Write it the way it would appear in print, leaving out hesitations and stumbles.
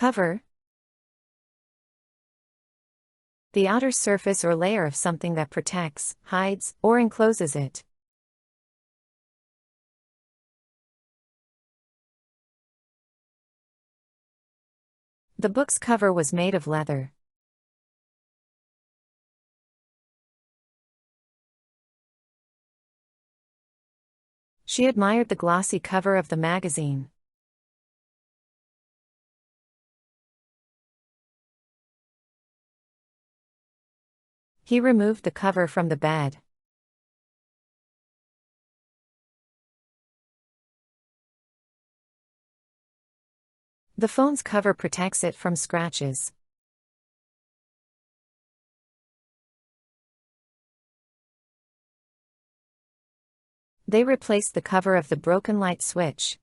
Cover. The outer surface or layer of something that protects, hides, or encloses it. The book's cover was made of leather. She admired the glossy cover of the magazine. He removed the cover from the bed. The phone's cover protects it from scratches. They replaced the cover of the broken light switch.